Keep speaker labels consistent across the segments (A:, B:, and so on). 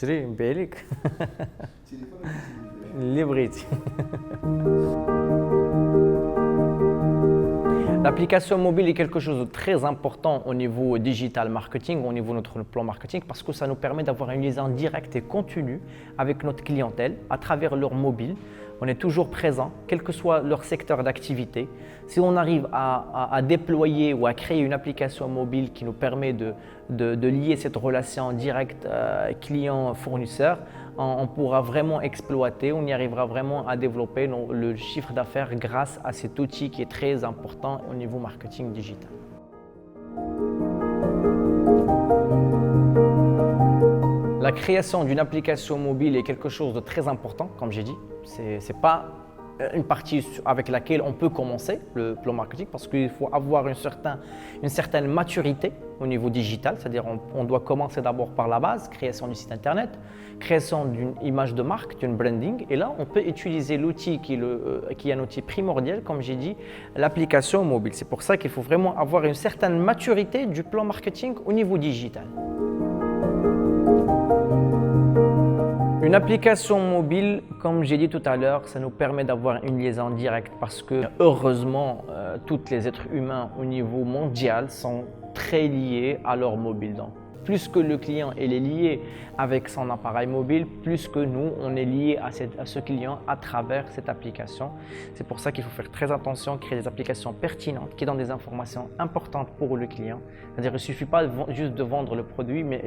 A: شري نبيع لك اللي بغيتي. L'application mobile est quelque chose de très important au niveau digital marketing, au niveau de notre plan marketing, parce que ça nous permet d'avoir une liaison directe et continue avec notre clientèle à travers leur mobile. On est toujours présent, quel que soit leur secteur d'activité. Si on arrive à déployer ou à créer une application mobile qui nous permet de lier cette relation directe client-fournisseur, on pourra vraiment exploiter, on y arrivera vraiment à développer le chiffre d'affaires grâce à cet outil qui est très important au niveau marketing digital. La création d'une application mobile est quelque chose de très important, comme j'ai dit. Ce n'est pas une partie avec laquelle on peut commencer le plan marketing parce qu'il faut avoir une certaine maturité au niveau digital, c'est-à-dire on doit commencer d'abord par la base, création du site internet, création d'une image de marque, d'une branding, et là on peut utiliser l'outil qui est un outil primordial, comme j'ai dit, l'application mobile. C'est pour ça qu'il faut vraiment avoir une certaine maturité du plan marketing au niveau digital. Une application mobile, comme j'ai dit tout à l'heure, ça nous permet d'avoir une liaison directe parce que heureusement, tous les êtres humains au niveau mondial sont très liés à leur mobile. Donc, plus que le client est lié avec son appareil mobile, plus que nous, on est lié à ce client à travers cette application. C'est pour ça qu'il faut faire très attention, créer des applications pertinentes qui donnent des informations importantes pour le client. C'est-à-dire qu'il ne suffit pas juste de vendre le produit, mais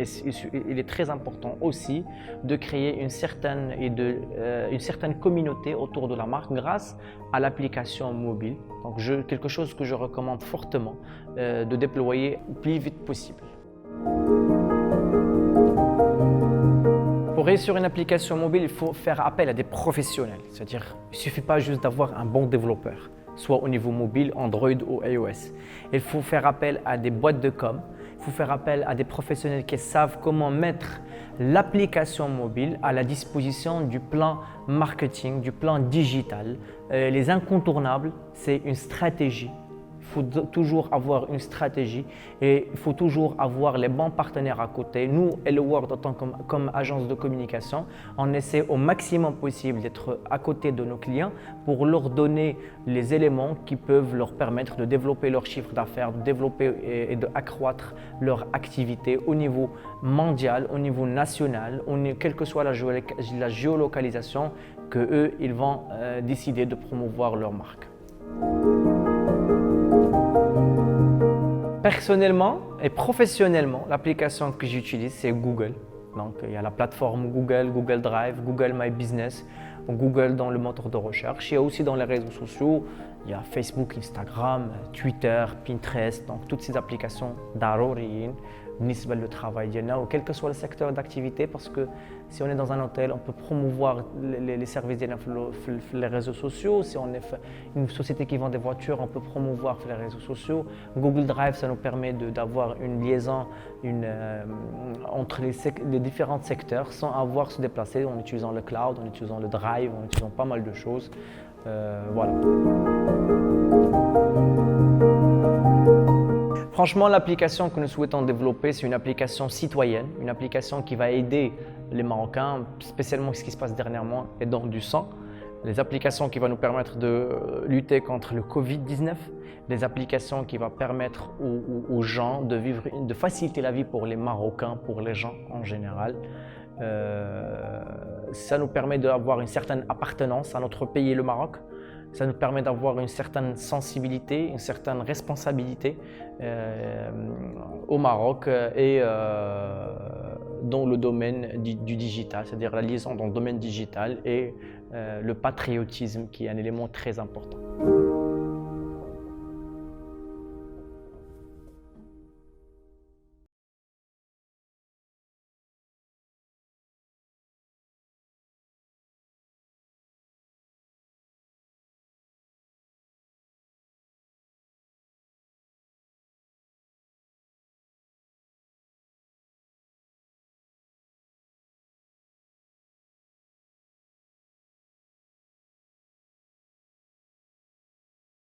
A: il est très important aussi de créer une certaine communauté autour de la marque grâce à l'application mobile. Donc, quelque chose que je recommande fortement de déployer le plus vite possible. Pour réussir une application mobile, il faut faire appel à des professionnels. C'est-à-dire, il ne suffit pas juste d'avoir un bon développeur, soit au niveau mobile, Android ou iOS. Il faut faire appel à des boîtes de com, il faut faire appel à des professionnels qui savent comment mettre l'application mobile à la disposition du plan marketing, du plan digital. Les incontournables, c'est une stratégie. Il faut toujours avoir une stratégie et il faut toujours avoir les bons partenaires à côté. Nous, Hello World, en tant comme agence de communication, on essaie au maximum possible d'être à côté de nos clients pour leur donner les éléments qui peuvent leur permettre de développer leur chiffre d'affaires, de développer et d'accroître leur activité au niveau mondial, au niveau national, quelle que soit la géolocalisation qu'eux, ils vont décider de promouvoir leur marque. Personnellement et professionnellement, l'application que j'utilise, c'est Google. Donc, il y a la plateforme Google, Google Drive, Google My Business, Google dans le moteur de recherche. Il y a aussi dans les réseaux sociaux, il y a Facebook, Instagram, Twitter, Pinterest, donc toutes ces applications d'Aroriin, بالنسبة للترافاي ديالنا ou quel que soit le secteur d'activité parce que si on est dans un hôtel, on peut promouvoir les services ديالنا في les réseaux sociaux. Si on est une société qui vend des voitures, on peut promouvoir les réseaux sociaux. Google Drive, ça nous permet d'avoir une liaison entre les différents secteurs sans avoir à se déplacer en utilisant le cloud, en utilisant le drive, en utilisant pas mal de choses. Voilà. Franchement, l'application que nous souhaitons développer, c'est une application citoyenne, une application qui va aider les Marocains, spécialement ce qui se passe dernièrement, et dans du sang. Les applications qui vont nous permettre de lutter contre le Covid-19, des applications qui vont permettre aux gens de faciliter la vie pour les Marocains, pour les gens en général. Ça nous permet d'avoir une certaine appartenance à notre pays, le Maroc. Ça nous permet d'avoir une certaine sensibilité, une certaine responsabilité au Maroc et dans le domaine du digital, c'est-à-dire la liaison dans le domaine digital et le patriotisme qui est un élément très important.